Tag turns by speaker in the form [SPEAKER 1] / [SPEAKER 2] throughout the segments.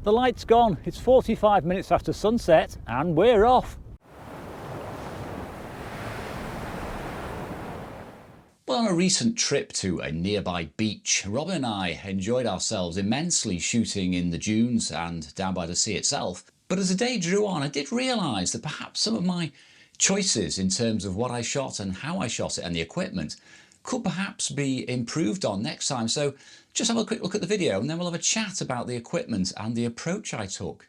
[SPEAKER 1] The light's gone, it's 45 minutes after sunset and we're off.
[SPEAKER 2] Well, on a recent trip to a nearby beach, Rob and I enjoyed ourselves immensely shooting in the dunes and down by the sea itself. But as the day drew on, I did realise that perhaps some of my choices in terms of what I shot and how I shot it and the equipment could perhaps be improved on next time. So just have a quick look at the video and then we'll have a chat about the equipment and the approach I took.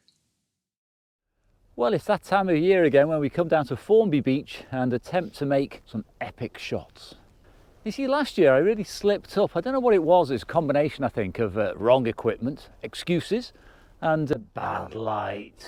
[SPEAKER 1] Well, it's that time of year again when we come down to Formby Beach and attempt to make some epic shots. You see, last year I really slipped up. I don't know what it was. It's a combination, I think, of wrong equipment, excuses, and bad light.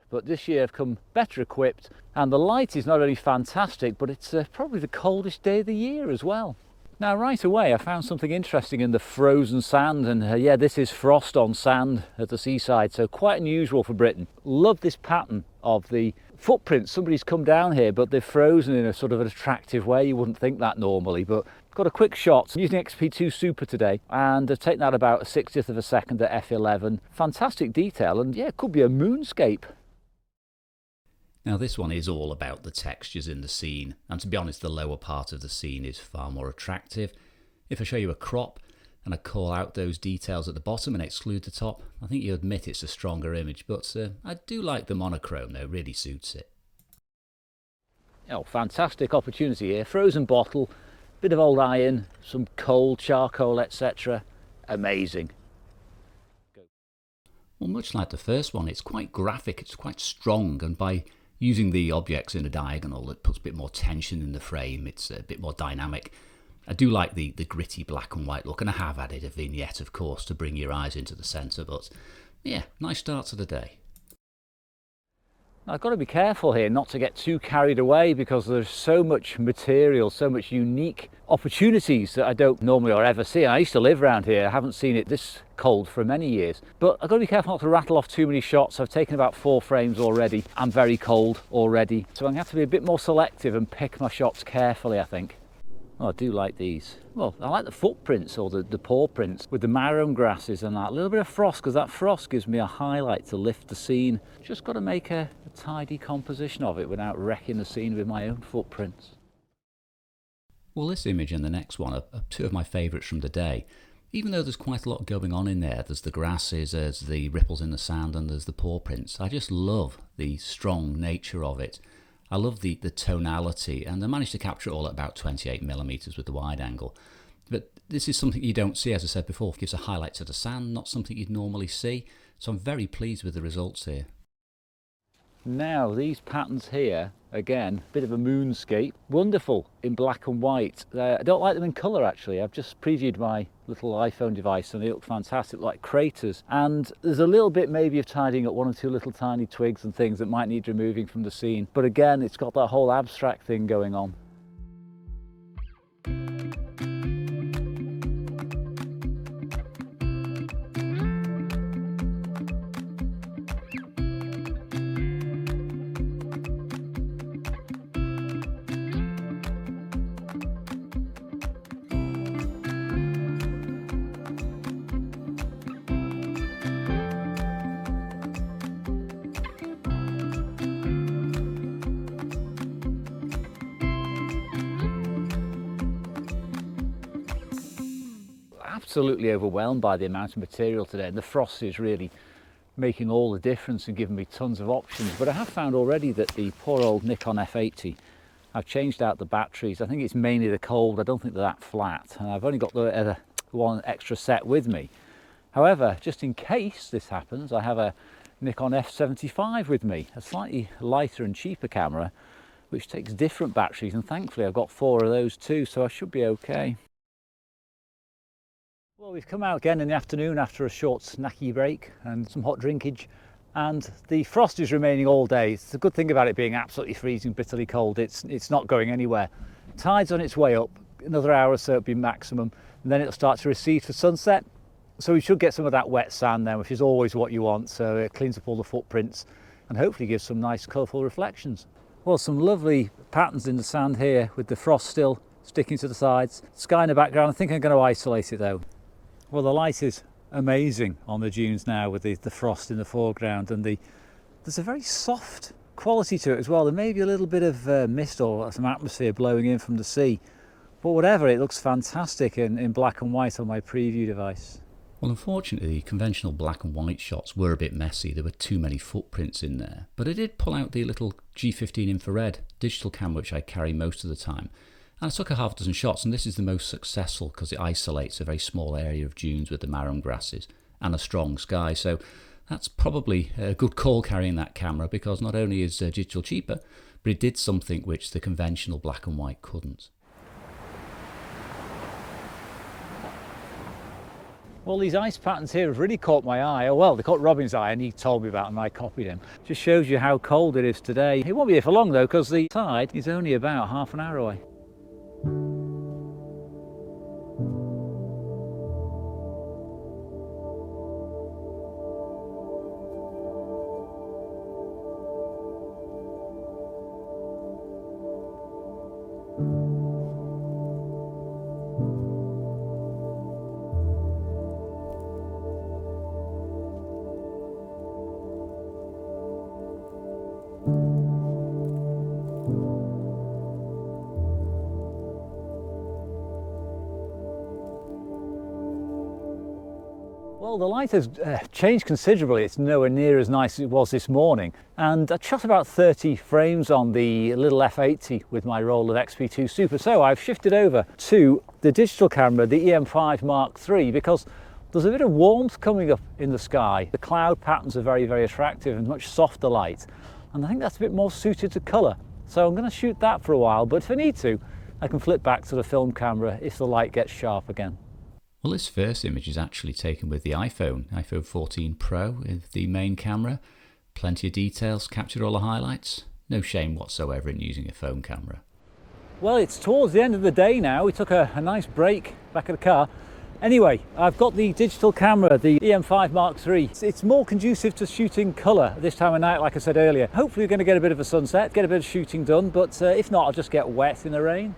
[SPEAKER 1] But this year I've come better equipped, and the light is not only fantastic, but it's probably the coldest day of the year as well. Now, right away I found something interesting in the frozen sand, and yeah, this is frost on sand at the seaside, so quite unusual for Britain. Love this pattern of the footprints. Somebody's come down here, but they're frozen in a sort of an attractive way. You wouldn't think that normally, but got a quick shot. I'm using XP2 Super today, and I've taken that about a 60th of a second at f11. Fantastic detail, and yeah, it could be a moonscape.
[SPEAKER 2] Now this one is all about the textures in the scene, and to be honest, the lower part of the scene is far more attractive. If I show you a crop and I call out those details at the bottom and exclude the top, I think you'll admit it's a stronger image, but I do like the monochrome though, it really suits it.
[SPEAKER 1] Oh, fantastic opportunity here. Frozen bottle, bit of old iron, some coal, charcoal, etc. Amazing.
[SPEAKER 2] Well, much like the first one, it's quite graphic, it's quite strong, and by using the objects in a diagonal, it puts a bit more tension in the frame, it's a bit more dynamic. I do like the gritty black and white look, and I have added a vignette, of course, to bring your eyes into the centre, but yeah, nice start to the day.
[SPEAKER 1] I've got to be careful here not to get too carried away, because there's so much material, so much unique opportunities that I don't normally or ever see. I used to live around here, I haven't seen it this cold for many years, but I've got to be careful not to rattle off too many shots. I've taken about 4 frames already. I'm very cold already, so I'm going to have to be a bit more selective and pick my shots carefully, I think. Oh, I do like these. Well, I like the footprints, or the paw prints with the marram grasses and that. A little bit of frost, because that frost gives me a highlight to lift the scene. Just got to make a tidy composition of it without wrecking the scene with my own footprints.
[SPEAKER 2] Well, this image and the next one are two of my favourites from the day. Even though there's quite a lot going on in there, there's the grasses, there's the ripples in the sand, and there's the paw prints. I just love the strong nature of it. I love the tonality, and I managed to capture it all at about 28mm with the wide angle. But this is something you don't see, as I said before. It gives a highlight to the sand, not something you'd normally see. So I'm very pleased with the results here.
[SPEAKER 1] Now these patterns here, again, bit of a moonscape, wonderful in black and white. I don't like them in colour actually. I've just previewed my little iPhone device and they look fantastic, like craters. And there's a little bit maybe of tidying up 1 or 2 little tiny twigs and things that might need removing from the scene. But again, it's got that whole abstract thing going on. Absolutely overwhelmed by the amount of material today, and the frost is really making all the difference and giving me tons of options. But I have found already that the poor old Nikon F80, I've changed out the batteries. I think it's mainly the cold. I don't think they're that flat, and I've only got the one extra set with me. However, just in case this happens, I have a Nikon F75 with me, a slightly lighter and cheaper camera which takes different batteries, and thankfully I've got 4 of those too, so I should be okay. Well, we've come out again in the afternoon after a short snacky break and some hot drinkage, and the frost is remaining all day. It's a good thing about it being absolutely freezing, bitterly cold. It's not going anywhere. Tide's on its way up, another hour or so it'll be maximum, and then it'll start to recede for sunset. So we should get some of that wet sand then, which is always what you want, so it cleans up all the footprints and hopefully gives some nice colourful reflections. Well, some lovely patterns in the sand here with the frost still sticking to the sides. Sky in the background. I think I'm going to isolate it though. Well, the light is amazing on the dunes now with the frost in the foreground, and there's a very soft quality to it as well. There may be a little bit of mist or some atmosphere blowing in from the sea, but whatever, it looks fantastic in black and white on my preview device.
[SPEAKER 2] Well, unfortunately, the conventional black and white shots were a bit messy. There were too many footprints in there. But I did pull out the little G15 infrared digital camera, which I carry most of the time. And I took a half dozen shots, and this is the most successful because it isolates a very small area of dunes with the marram grasses and a strong sky. So that's probably a good call carrying that camera, because not only is digital cheaper, but it did something which the conventional black and white couldn't.
[SPEAKER 1] Well, these ice patterns here have really caught my eye. Oh, well, they caught Robin's eye and he told me about them and I copied him. Just shows you how cold it is today. It won't be here for long though, because the tide is only about half an hour away. Well, the light has changed considerably. It's nowhere near as nice as it was this morning. And I shot about 30 frames on the little F80 with my roll of XP2 Super. So I've shifted over to the digital camera, the EM5 Mark III, because there's a bit of warmth coming up in the sky. The cloud patterns are very, very attractive and much softer light. And I think that's a bit more suited to colour. So I'm going to shoot that for a while, but if I need to, I can flip back to the film camera if the light gets sharp again.
[SPEAKER 2] Well, this first image is actually taken with the iPhone 14 Pro with the main camera. Plenty of details, captured all the highlights. No shame whatsoever in using a phone camera.
[SPEAKER 1] Well, it's towards the end of the day now. We took a nice break back at the car. Anyway, I've got the digital camera, the EM5 Mark III. It's more conducive to shooting colour this time of night, like I said earlier. Hopefully we're going to get a bit of a sunset, get a bit of shooting done, but if not, I'll just get wet in the rain.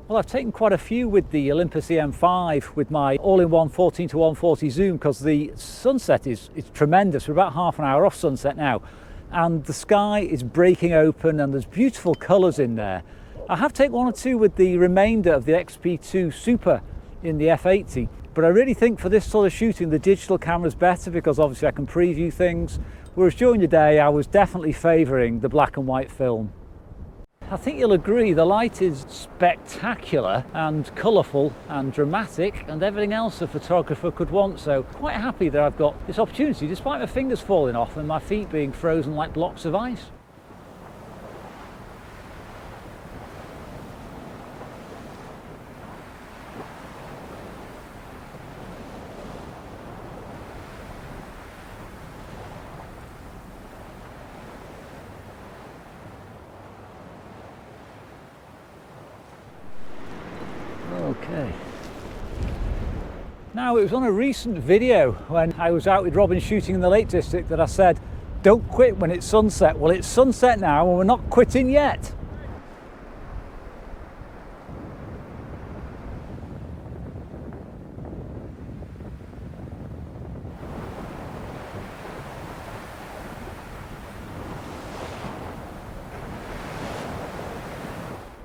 [SPEAKER 1] Well, I've taken quite a few with the Olympus EM5 with my all-in-one 14 to 140 zoom, because the sunset is tremendous. We're about half an hour off sunset now, and the sky is breaking open and there's beautiful colours in there. I have taken one or two with the remainder of the XP2 Super in the F80, but I really think for this sort of shooting the digital camera is better, because obviously I can preview things, whereas during the day I was definitely favouring the black and white film. I think you'll agree the light is spectacular and colourful and dramatic and everything else a photographer could want, so quite happy that I've got this opportunity despite my fingers falling off and my feet being frozen like blocks of ice. Okay. Now, it was on a recent video when I was out with Robin shooting in the Lake District that I said, don't quit when it's sunset. Well, it's sunset now and we're not quitting yet.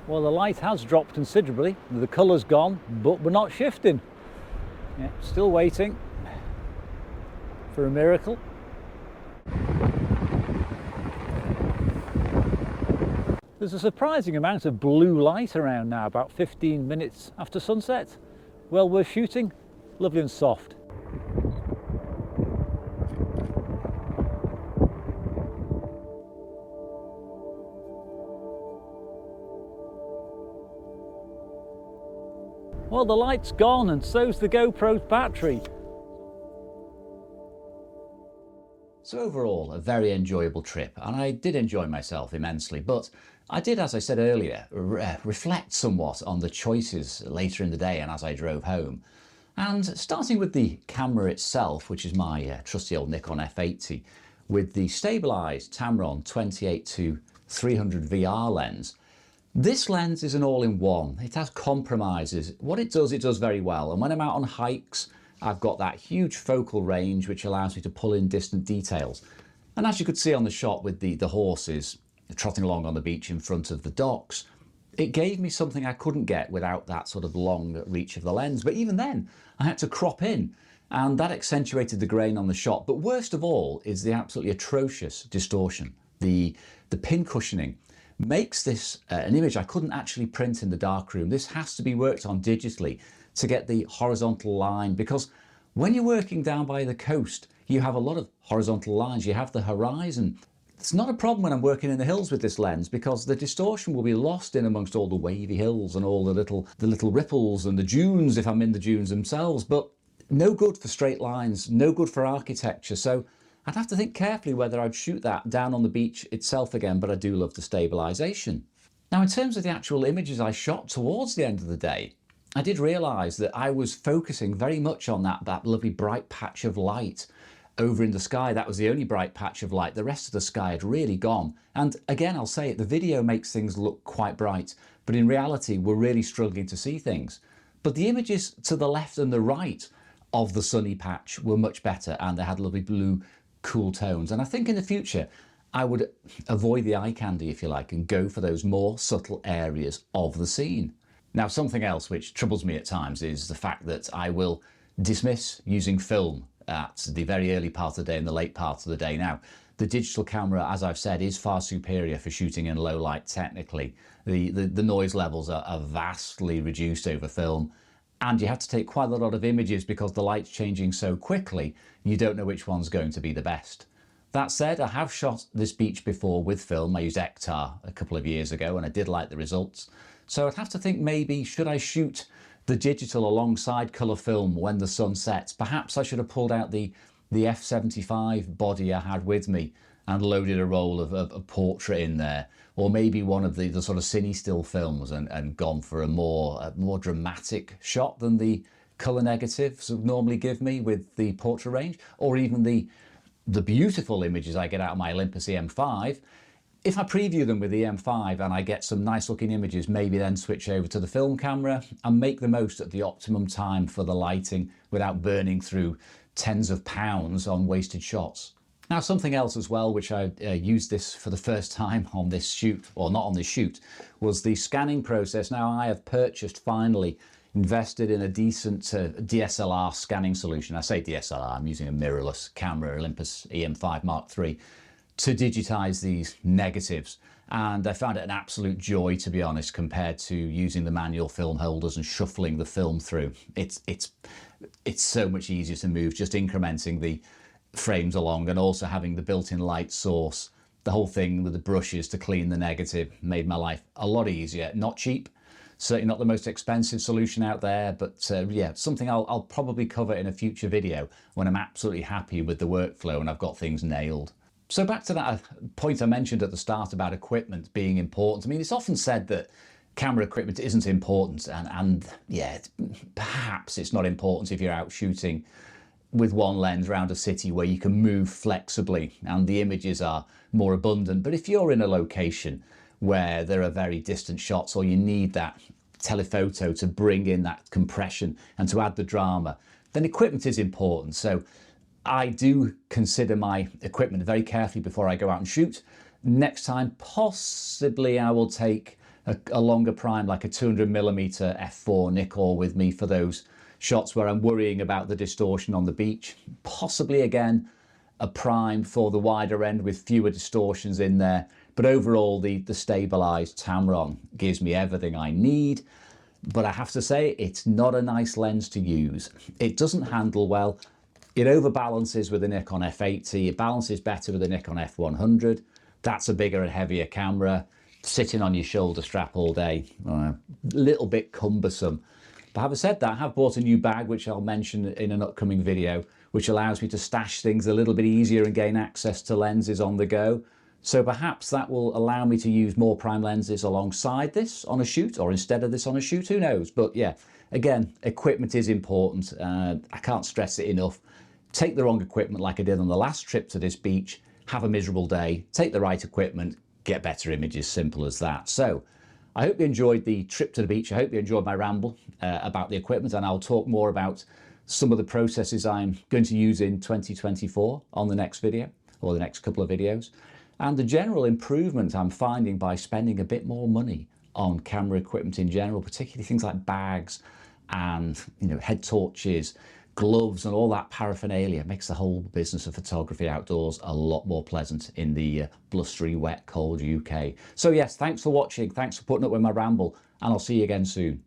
[SPEAKER 1] Well, the light has dropped considerably, the colour's gone, but we're not shifting. Yeah, still waiting for a miracle. There's a surprising amount of blue light around now, about 15 minutes after sunset. Well worth shooting, lovely and soft. Well, the light's gone and so's the GoPro's battery.
[SPEAKER 2] So overall, a very enjoyable trip, and I did enjoy myself immensely, but I did, as I said earlier, reflect somewhat on the choices later in the day and as I drove home. And starting with the camera itself, which is my trusty old Nikon F80, with the stabilised Tamron 28-300 VR lens. This lens is an all-in-one. It has compromises. What it does very well. And when I'm out on hikes, I've got that huge focal range which allows me to pull in distant details. And as you could see on the shot with the horses trotting along on the beach in front of the docks, it gave me something I couldn't get without that sort of long reach of the lens. But even then, I had to crop in, and that accentuated the grain on the shot. But worst of all is the absolutely atrocious distortion. The pin cushioning makes this an image I couldn't actually print in the darkroom. This has to be worked on digitally to get the horizontal line, because when you're working down by the coast, you have a lot of horizontal lines. You have the horizon. It's not a problem when I'm working in the hills with this lens, because the distortion will be lost in amongst all the wavy hills and all the little ripples and the dunes if I'm in the dunes themselves, but no good for straight lines, no good for architecture. So I'd have to think carefully whether I'd shoot that down on the beach itself again, but I do love the stabilisation. Now, in terms of the actual images I shot towards the end of the day, I did realise that I was focusing very much on that lovely bright patch of light over in the sky. That was the only bright patch of light. The rest of the sky had really gone. And again, I'll say it, the video makes things look quite bright, but in reality, we're really struggling to see things. But the images to the left and the right of the sunny patch were much better, and they had lovely blue, cool tones. And I think in the future, I would avoid the eye candy, if you like, and go for those more subtle areas of the scene. Now, something else which troubles me at times is the fact that I will dismiss using film at the very early part of the day and the late part of the day. Now, the digital camera, as I've said, is far superior for shooting in low light technically. The noise levels are vastly reduced over film, and you have to take quite a lot of images because the light's changing so quickly, you don't know which one's going to be the best. That said, I have shot this beach before with film. I used MkII a couple of years ago and I did like the results. So I'd have to think, maybe should I shoot the digital alongside colour film when the sun sets? Perhaps I should have pulled out the F75 body I had with me and loaded a roll of portrait in there, or maybe one of the sort of cine still films and gone for a more dramatic shot than the colour negatives would normally give me with the portrait range, or even the beautiful images I get out of my Olympus EM5. If I preview them with the EM5 and I get some nice looking images, maybe then switch over to the film camera and make the most at the optimum time for the lighting without burning through tens of pounds on wasted shots. Now, something else as well, which I used this for the first time on this shoot, or not on this shoot, was the scanning process. Now, I have finally invested in a decent DSLR scanning solution. I say DSLR, I'm using a mirrorless camera, Olympus EM5 Mark III, to digitize these negatives, and I found it an absolute joy, to be honest, compared to using the manual film holders and shuffling the film through. It's so much easier to move, just incrementing the frames along, and also having the built-in light source. The whole thing with the brushes to clean the negative made my life a lot easier. Not cheap, certainly not the most expensive solution out there, but yeah, something I'll probably cover in a future video when I'm absolutely happy with the workflow and I've got things nailed. So back to that point I mentioned at the start about equipment being important. I mean, it's often said that camera equipment isn't important, and yeah, perhaps it's not important if you're out shooting with one lens around a city where you can move flexibly and the images are more abundant. But if you're in a location where there are very distant shots, or you need that telephoto to bring in that compression and to add the drama, then equipment is important. So I do consider my equipment very carefully before I go out and shoot. Next time, possibly I will take a longer prime, like a 200mm f4 Nikon with me for those shots where I'm worrying about the distortion on the beach. Possibly again, a prime for the wider end with fewer distortions in there. But overall, the stabilized Tamron gives me everything I need. But I have to say, it's not a nice lens to use. It doesn't handle well. It overbalances with the Nikon F80. It balances better with the Nikon F100. That's a bigger and heavier camera. Sitting on your shoulder strap all day, a little bit cumbersome. But having said that, I have bought a new bag, which I'll mention in an upcoming video, which allows me to stash things a little bit easier and gain access to lenses on the go.
[SPEAKER 1] So perhaps that will allow me to use more prime lenses alongside this on a shoot, or instead of this on a shoot, who knows? But yeah, again, equipment is important. I can't stress it enough. Take the wrong equipment like I did on the last trip to this beach, have a miserable day, take the right equipment, get better images, simple as that. So I hope you enjoyed the trip to the beach. I hope you enjoyed my ramble about the equipment, and I'll talk more about some of the processes I'm going to use in 2024 on the next video, or the next couple of videos, and the general improvement I'm finding by spending a bit more money on camera equipment in general, particularly things like bags and head torches, gloves and all that paraphernalia. Makes the whole business of photography outdoors a lot more pleasant in the blustery, wet, cold UK. So yes, thanks for watching, thanks for putting up with my ramble, and I'll see you again soon.